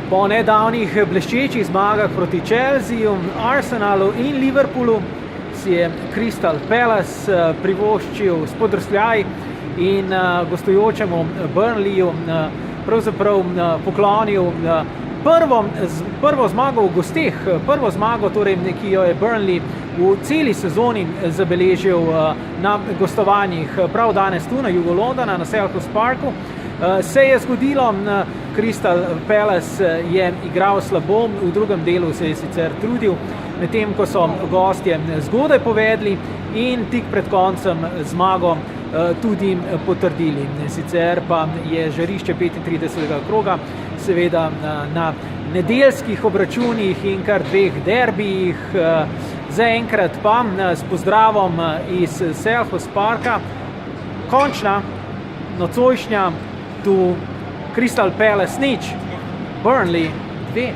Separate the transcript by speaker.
Speaker 1: Po nedavnih bleščečih zmagah proti Chelseaju, Arsenalu in Liverpoolu si je Crystal Palace privoščil spodrsljaj in gostujočemu Burnleyju pravzaprav poklonil prvo zmago v gosteh, prvo zmago, torej, ki jo je Burnley v celi sezoni zabeležil na gostovanjih prav danes tu na jugu Londona, na Selhurst Parku. Se je zgodilo, Crystal Palace je igral slabo, v drugem delu se je sicer trudil, medtem ko so gostje zgodaj povedli in tik pred koncem zmago tudi potrdili. Sicer pa je žarišče 35. kroga seveda na nedeljskih obračunih in kar dveh derbijih. Zaenkrat pa s pozdravom iz Selhurst Parka končna nocojšnja tu Crystal Palace 0, Burnley 2.